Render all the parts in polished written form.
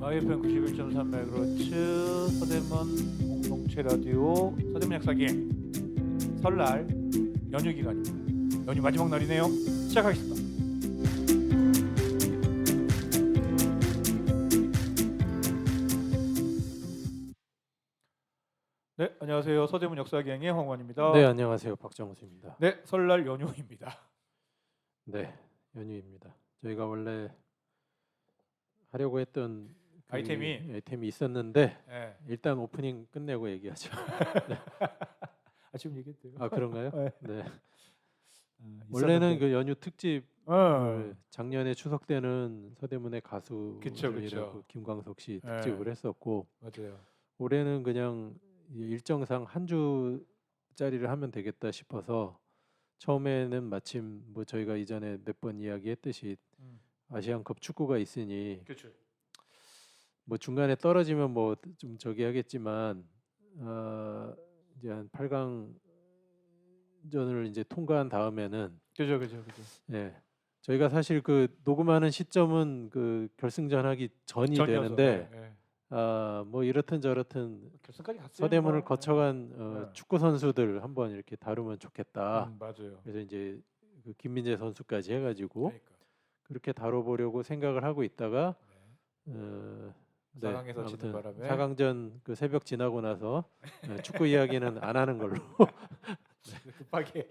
IFM 91.3MHz 서대문 공동체 라디오 서대문 약사기행 설날 연휴 기간입니다. 연휴 마지막 날이네요. 시작하겠습니다. 네, 안녕하세요. 서대문 역사기행의 황원입니다. 네, 안녕하세요. 박정수입니다. 네, 설날 연휴입니다. 네, 연휴입니다. 저희가 원래 하려고 했던 아이템이 있었는데 네. 일단 오프닝 끝내고 얘기하죠. 지금 얘기했대요. 아, 그런가요? 네. 네. 있었는데. 원래는 그 연휴 특집 작년에 추석 때는 서대문의 가수들이라고 김광석 씨 특집을 했었고, 맞아요. 올해는 그냥 일정상 한 주짜리를 하면 되겠다 싶어서 처음에는 마침 뭐 저희가 이전에 몇 번 이야기했듯이 아시안컵 축구가 있으니 그렇죠. 뭐 중간에 떨어지면 뭐 좀 저기 하겠지만 이제 한 8강전을 이제 통과한 다음에는 그죠. 예. 저희가 사실 그 녹음하는 시점은 그 결승전 하기 전이 전이어서, 되는데 뭐 이렇든 저렇든 결승까지 갔어요. 서대문을 거쳐간 축구 선수들 한번 이렇게 다루면 좋겠다. 맞아요. 그래서 이제 그 김민재 선수까지 해가지고 그러니까. 그렇게 다뤄보려고 생각을 하고 있다가 네, 4강에서 지는 바람에 4강전 그 새벽 지나고 나서 축구 이야기는 안 하는 걸로 급하게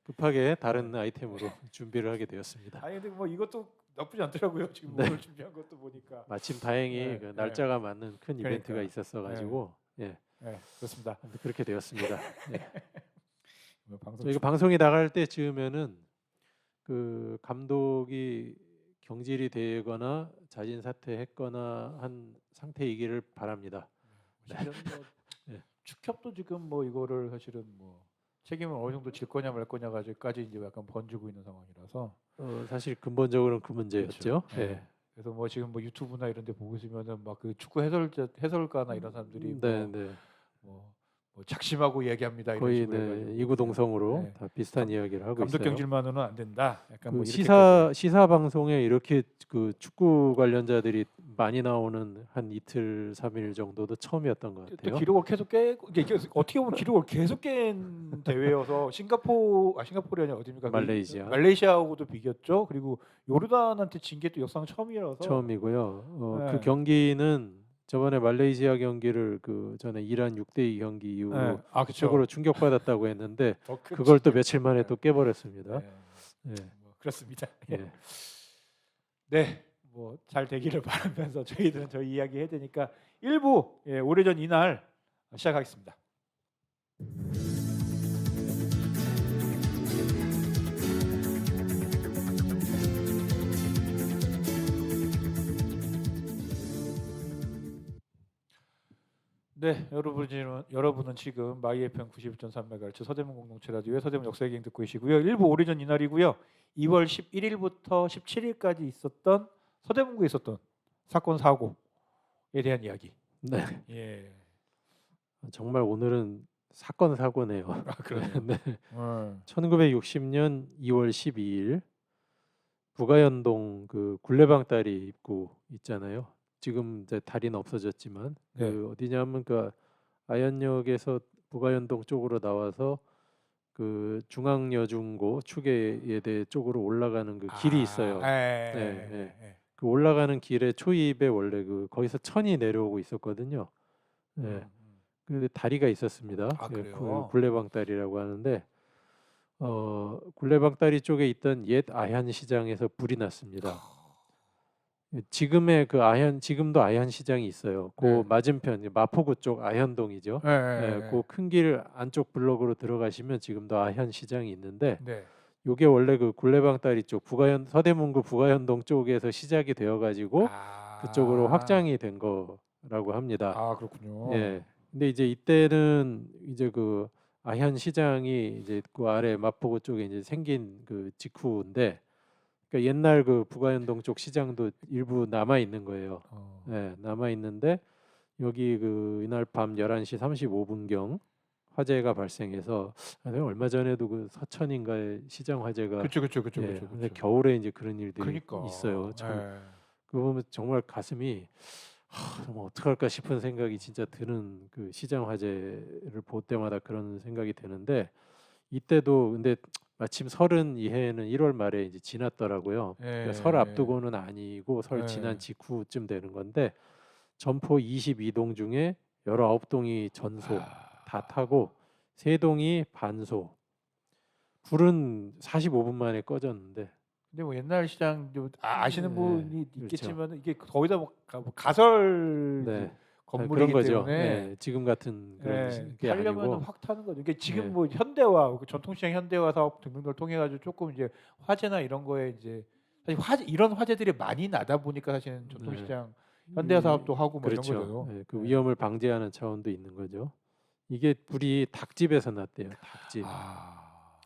급하게 다른 아이템으로 준비를 하게 되었습니다. 아니 근데 뭐 이것도 나쁘지 않더라고요. 지금 오늘 준비한 것도 보니까 마침 다행히 그 날짜가 맞는 큰 이벤트가 있었어가지고 그렇습니다. 그렇게 되었습니다. 방송 저희가 방송이 나갈 때쯤에는 그 감독이 경질이 되거나 자진 사퇴했거나 한 상태이기를 바랍니다. 실은 뭐 축협도 지금 뭐 이거를 사실은 뭐 책임을 어느 정도 질 거냐 말 거냐까지 이제 약간 번지고 있는 상황이라서 사실 근본적으로는 그 문제였죠. 그렇죠. 네. 그래서 뭐 지금 뭐 유튜브나 이런 데 보고 있으면은 막 그 축구 해설가나 이런 사람들이 뭐 작심하고 얘기합니다. 거의 이런 식으로 이구동성으로 다 비슷한 이야기를 하고 감독 있어요. 경질만으로는 안 된다. 약간 그 뭐 시사 방송에 이렇게 그 축구 관련자들이 많이 나오는 한 이틀 3일 정도도 처음이었던 것 같아요. 또 기록을 계속 깨고 이게 어떻게 보면 기록을 계속 깬 대회여서 싱가포르이 아니라 어디입니까? 말레이시아하고도 비겼죠. 그리고 요르단한테 진 게 또 역사상 처음이라서 처음이고요. 그 경기는 저번에 말레이시아 경기를 그 전에 이란 6대2 경기 이후로 최고로 충격받았다고 했는데 그걸 또 며칠 만에 또 깨버렸습니다. 뭐 그렇습니다. 네, 뭐 잘 되기를 바라면서 저희들은 저희 이야기 해야 되니까 1부 오래전 이날 시작하겠습니다. 네, 여러분은 지금 마이FM 91.3MHz 서대문 공동체 라디오의 서대문 역사기행 듣고 계시고요. 1부 오래전 이날이고요. 2월 11일부터 17일까지 있었던 서대문구에 있었던 사건 사고에 대한 이야기. 네. 예. 정말 오늘은 사건 사고네요. 그러네요. 네. 1960년 2월 12일 부가연동 그 굴레방다리 입구 있잖아요. 지금 이제 다리는 없어졌지만 그 어디냐면 그 아현역에서 부가연동 쪽으로 나와서 그 중앙여중고 추계예대 쪽으로 올라가는 그 길이 있어요. 그 올라가는 길의 초입에 원래 그 거기서 천이 내려오고 있었거든요. 그 다리가 있었습니다. 굴레방다리라고 하는데 굴레방다리 쪽에 있던 옛 아현시장에서 불이 났습니다. 지금의 그 지금도 아현시장이 있어요. 그 맞은편 마포구 쪽 아현동이죠. 그 큰 길 안쪽 블록으로 들어가시면 지금도 아현시장이 있는데 요게 원래 그 굴레방다리 쪽 서대문구 부가현동 쪽에서 시작이 되어가지고 그쪽으로 확장이 된 거라고 합니다. 그렇군요. 근데 이제 이때는 이제 그 아현시장이 이제 그 아래 마포구 쪽에 이제 생긴 그 직후인데. 그러니까 옛날 그 부가연동 쪽 시장도 일부 남아 있는 거예요. 남아 있는데 여기 그 이날 밤 11시 35분경 화재가 발생해서 얼마 전에도 그 서천인가의 시장 화재가 그렇죠. 근데 겨울에 이제 그런 일들이 있어요. 참 그거 보면 정말 가슴이 뭐 어떡할까 싶은 생각이 진짜 드는 그 시장 화재를 볼 때마다 그런 생각이 드는데 이때도 근데 마침 설은 이 해에는 1월 말에 이제 지났더라고요. 그러니까 설 예. 앞두고는 아니고 설 지난 예. 직후쯤 되는 건데 점포 22동 중에 19동이 전소 다 아. 타고 3동이 반소. 불은 45분 만에 꺼졌는데 근데 뭐 옛날 시장 아시는 예, 분이 그렇죠. 있겠지만 이게 거의 다 뭐 가설 네. 그런 건물이기 거죠. 때문에 예, 지금 같은 그런 게 타려면은 아니고 확 타는 거죠. 이게 지금 예, 뭐 현대화, 그 전통시장 현대화 사업 등등을 통해 가지고 조금 이제 화재나 이런 거에 이제 사실 이런 화재들이 많이 나다 보니까 사실은 네. 전통시장 현대화 사업도 하고 뭐 이런 그렇죠. 거죠. 예, 그 예. 위험을 방지하는 차원도 있는 거죠. 이게 불이 닭집에서 났대요. 닭집. 아.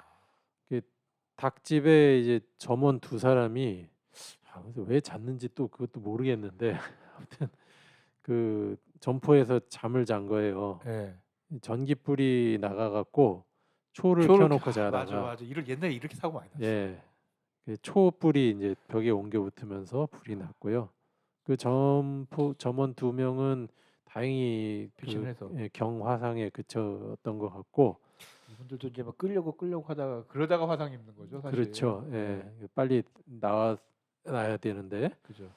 그 닭집에 이제 점원 2사람이 그래서 왜 잤는지 또 그것도 모르겠는데 아무튼 그 점포에서 잠을 잔 거예요. 예. 전기불이 나가 갖고 초를 초를 켜놓고 맞아, 자다가 맞아. 옛날에 이렇게 사고 많이 났어. 예, 그 초불이 이제 벽에 옮겨 붙으면서 불이 났고요. 그 점원 2명은 다행히 피신을 그 해서. 예, 경화상에 그쳤던 것 같고 이분들도 이제 막 끌려고 하다가 그러다가 화상 입는 거죠, 사실. 그렇죠. 예. 예, 빨리 나야 되는데 그죠.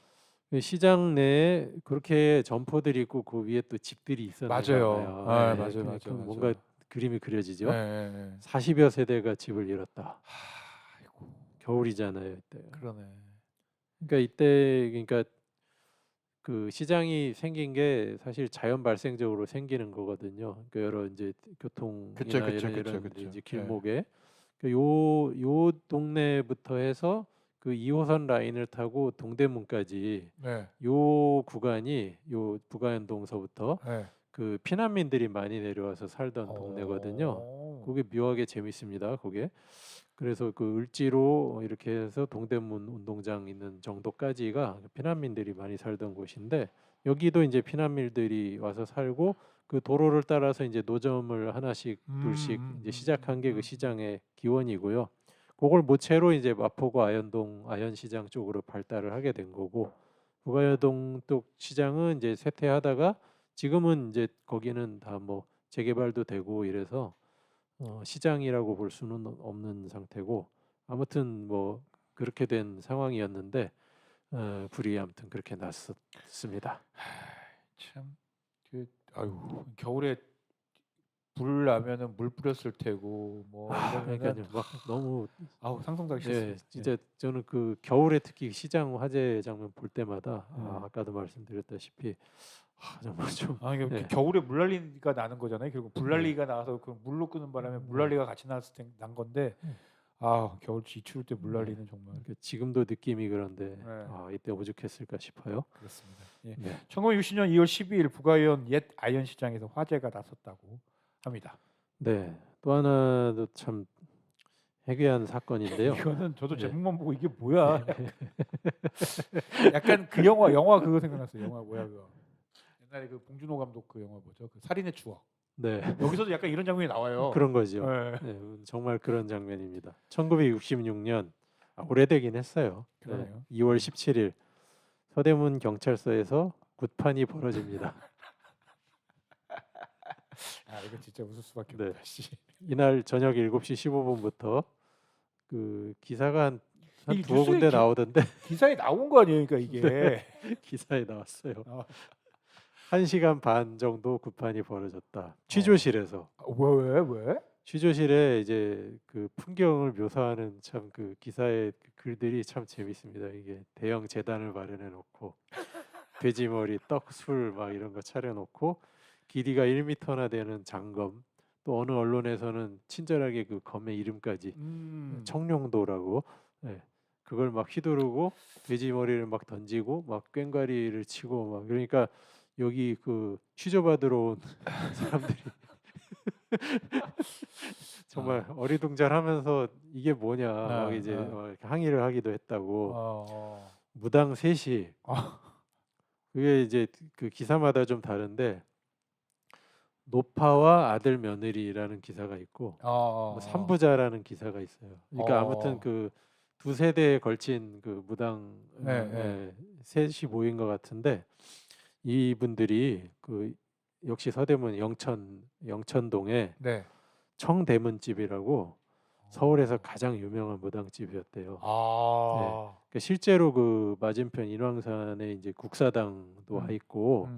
그 시장 내에 그렇게 점포들이 있고 그 위에 또 집들이 있었는가 맞아요. 봐요. 아, 예, 맞아요, 맞아요, 뭔가 맞아요. 그림이 예, 그려지죠. 예, 예. 40여 세대가 집을 잃었다. 아이고, 겨울이잖아요, 이때. 그러네. 그러니까 이때 그러니까 그 시장이 생긴 게 사실 자연 발생적으로 생기는 거거든요. 그러니까 여러 이제 그쵸, 교통이나 그쵸, 이런 그쵸, 이제 그쵸. 예. 길목에 요 동네부터 해서 그 2호선 라인을 타고 동대문까지 네, 요 구간이 요 부가연동서부터 네. 그 피난민들이 많이 내려와서 살던 동네거든요. 어, 그게 묘하게 재밌습니다. 그게. 그래서 그 을지로 이렇게 해서 동대문 운동장 있는 정도까지가 피난민들이 많이 살던 곳인데 여기도 이제 피난민들이 와서 살고 그 도로를 따라서 이제 노점을 하나씩 둘씩 이제 시작한 게 그 시장의 기원이고요. 그걸 모체로 이제 마포구 아현동 아현시장 쪽으로 발달을 하게 된 거고 부가연동 쪽 시장은 이제 쇠퇴하다가 지금은 이제 거기는 다 뭐 재개발도 되고 이래서 시장이라고 볼 수는 없는 상태고 아무튼 뭐 그렇게 된 상황이었는데 불이 아무튼 그렇게 났었습니다. 참, 아유, 겨울에 불 나면은 물 뿌렸을 테고, 뭐 이러면은, 그러니까요. 막 너무 아우, 상상도 하기 예, 싫습니다. 예. 진짜 저는 그 겨울에 특히 시장 화재 장면 볼 때마다 예. 아까도 말씀드렸다시피 정말 좀 이게 예, 겨울에 물난리가 나는 거잖아요. 결국 네. 물난리가 나서 그 물로 끄는 바람에 네. 물난리가 같이 났을 때 난 건데, 네. 겨울 추울 때 네. 물난리는 정말. 그러니까 지금도 느낌이 그런데 네. 이때 오죽했을까 싶어요. 그렇습니다. 예. 네. 1960년 2월 12일 부가현 옛 아현시장에서 화재가 났었다고 합니다. 네. 또 하나도 참 해괴한 사건인데요. 이거는 저도 예. 제목만 보고 이게 뭐야? 약간 그 영화 그거 생각났어요. 영화 뭐야 그거? 옛날에 그 봉준호 감독 그 영화 뭐죠? 그 살인의 추억. 네. 여기서도 약간 이런 장면이 나와요. 그런 거죠. 예. 네, 정말 그런 장면입니다. 1966년 오래되긴 했어요. 네, 그러네요. 2월 17일 서대문 경찰서에서 굿판이 벌어집니다. 이거 진짜 웃을 수밖에 네. 없다. 씨. 이날 저녁 7시 15분부터 그 기사가 한 이 두어 뉴스에 군데 나오던데 기사에 나온 거 아니에요, 그러니까 이게. 네. 기사에 나왔어요. 아, 1시간 반 정도 굿판이 벌어졌다. 취조실에서. 왜? 취조실에 이제 그 풍경을 묘사하는 참 그 기사의 그 글들이 참 재밌습니다. 이게 대형 재단을 마련해 놓고 돼지머리, 떡, 술 막 이런 거 차려 놓고 길이가 1m나 되는 장검 또 어느 언론에서는 친절하게 그 검의 이름까지 청룡도라고 예, 그걸 막 휘두르고 돼지머리를 막 던지고 막 꽹과리를 치고 막 그러니까 여기 그 취조받으러 온 사람들이 정말 어리둥절하면서 이게 뭐냐 막 이제 이렇게 항의를 하기도 했다고 무당 셋이 그게 이제 그 기사마다 좀 다른데 노파와 아들 며느리라는 기사가 있고 뭐 삼부자라는 기사가 있어요. 그러니까 아무튼 그 두 세대에 걸친 그 무당 셋이 모인 것 같은데 이분들이 그 역시 서대문 영천동에 네. 청대문집이라고 서울에서 가장 유명한 무당집이었대요. 아. 그러니까 실제로 그 맞은편 인왕산에 이제 국사당도 와 있고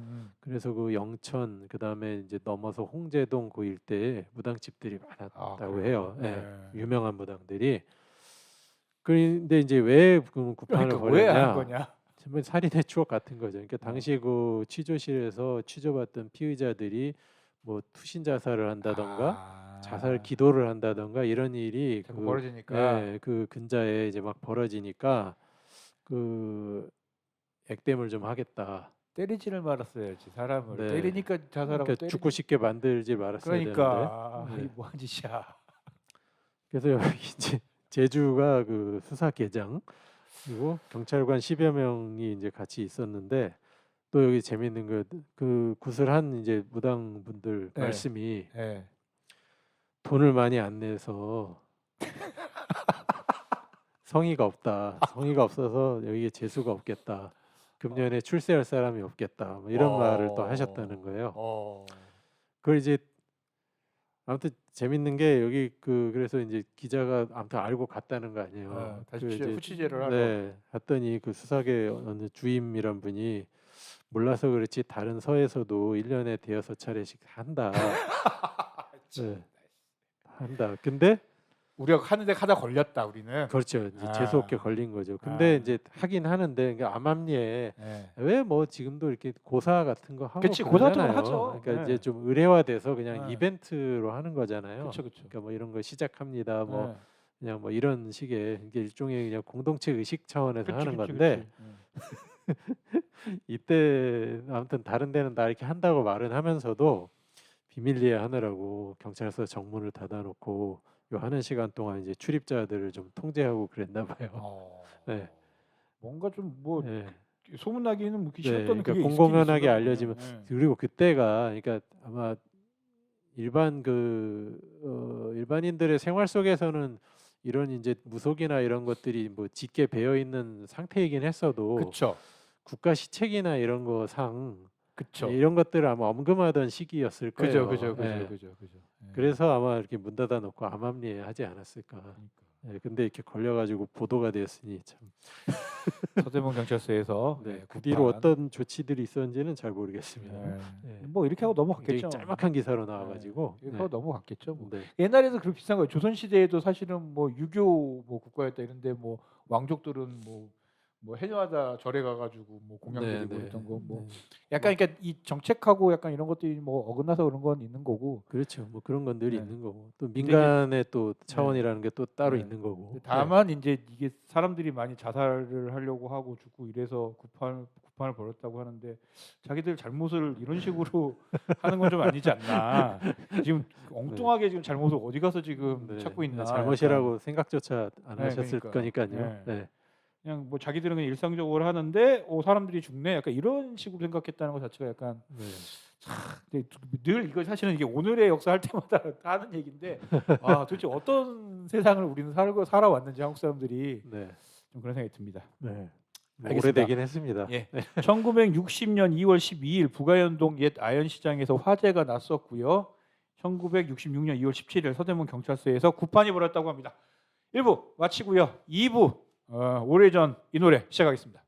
그래서 그 영천 그다음에 이제 넘어서 홍제동 그 일대에 무당집들이 많았다고 해요. 네. 유명한 무당들이. 그런데 이제 왜 그 구판을 그러니까 왜 한 벌였냐? 거냐? 정말 살인의 추억 같은 거죠. 그러니까 당시 그 취조실에서 취조받던 피의자들이 뭐 투신 자살을 한다던가 자살 기도를 한다던가 이런 일이 자꾸 벌어지니까. 그 근자에 이제 막 벌어지니까 그 액땜을 좀 하겠다. 때리지를 말았어야지 사람을. 네. 때리니까 자살하고 그러니까 죽고 싶게 만들지 말았어야 그러니까 되는데. 이게 뭐한 짓이야. 그래서 여기 이제 제주가 그 수사계장 그리고 경찰관 10여 명이 이제 같이 있었는데 또 여기 재밌는 그 구슬한 이제 무당분들 네. 말씀이 네. 돈을 많이 안 내서 성의가 없다. 성의가 없어서 여기에 재수가 없겠다. 금년에 출세할 사람이 없겠다. 뭐 이런 말을 또 하셨다는 거예요. 그걸 이제 아무튼 재밌는 게 여기 그래서 이제 기자가 아무튼 알고 갔다는 거 아니에요. 다시 그 이제 후취제를 하러. 네, 갔더니 그 수사계 어느 주임이란 분이 몰라서 그렇지 다른 서에서도 1년에 대여섯 차례씩 한다. 네, 한다. 근데 우리가 하는데 하다 걸렸다 우리는. 그렇죠. 이제 재수 없게 걸린 거죠. 근데 이제 하긴 하는데 그러니까 암암리에 왜 뭐 지금도 이렇게 고사 같은 거 하고 그치, 고사 같은 거 그러잖아요. 하죠. 그러니까 네. 이제 좀 의례화돼서 그냥 네. 이벤트로 하는 거잖아요. 그렇죠. 그러니까 뭐 이런 거 시작합니다. 뭐 네. 그냥 뭐 이런 식의 이게 일종의 그냥 공동체 의식 차원에서 그치, 하는 그치, 건데 그치. 이때 아무튼 다른 데는 다 이렇게 한다고 말은 하면서도 비밀리에 하느라고 경찰서 정문을 닫아놓고 요 하는 시간 동안 이제 출입자들을 좀 통제하고 그랬나 봐요. 네. 뭔가 좀 뭐 네. 소문나기는 뭐 네, 싫었던 그러니까 그게 공공연하게 있긴 있었나 알려지면 보네요. 네. 그리고 그때가 그러니까 아마 일반 일반인들의 생활 속에서는 이런 이제 무속이나 이런 것들이 뭐 짙게 배어 있는 상태이긴 했어도 그쵸. 국가 시책이나 이런 거상 그쵸. 이런 것들을 아마 엄금하던 시기였을 거예요. 그죠. 예. 네. 그래서 아마 이렇게 문 닫아 놓고 암암리에 하지 않았을까. 그러니까. 예, 근데 이렇게 걸려가지고 보도가 되었으니 참. 서대문 경찰서에서 네, 그 구판. 뒤로 어떤 조치들이 있었는지는 잘 모르겠습니다. 네. 뭐 이렇게 하고 굉장히 넘어갔겠죠. 짤막한 기사로 나와가지고. 이렇게 하고 넘어갔겠죠. 뭐. 네. 옛날에도 그렇게 비슷한 거예요. 조선 시대에도 사실은 뭐 유교 뭐 국가였다 이런데 뭐 왕족들은 뭐 해녀하다 절에 가가지고 뭐 공양 드리고 했던 거 뭐 약간 그러니까 이 정책하고 약간 이런 것들이 뭐 어긋나서 그런 건 있는 거고. 그렇죠. 뭐 그런 건들이 네. 있는 거고 또 민간의 또 차원이라는 게 또 따로 네. 있는 거고. 다만 이제 이게 사람들이 많이 자살을 하려고 하고 죽고 이래서 구판을 벌였다고 하는데 자기들 잘못을 이런 식으로 하는 건 좀 아니지 않나. 지금 엉뚱하게 지금 잘못을 어디 가서 지금 네. 찾고 있나. 잘못이라고 약간. 생각조차 안 하셨을 그러니까요. 거니까요. 네. 그냥 뭐 자기들은 그냥 일상적으로 하는데 사람들이 죽네. 약간 이런 식으로 생각했다는 것 자체가 약간 근데 늘 이거 사실은 이게 오늘의 역사 할 때마다 하는 얘기인데 도대체 어떤 세상을 우리는 살아왔는지 한국 사람들이 좀 그런 생각이 듭니다. 네. 알겠습니다. 오래되긴 했습니다. 예. 1960년 2월 12일 부가연동 옛 아현시장에서 화재가 났었고요. 1966년 2월 17일 서대문 경찰서에서 구판이 벌었다고 합니다. 1부 마치고요. 2부 오래전 이 노래 시작하겠습니다.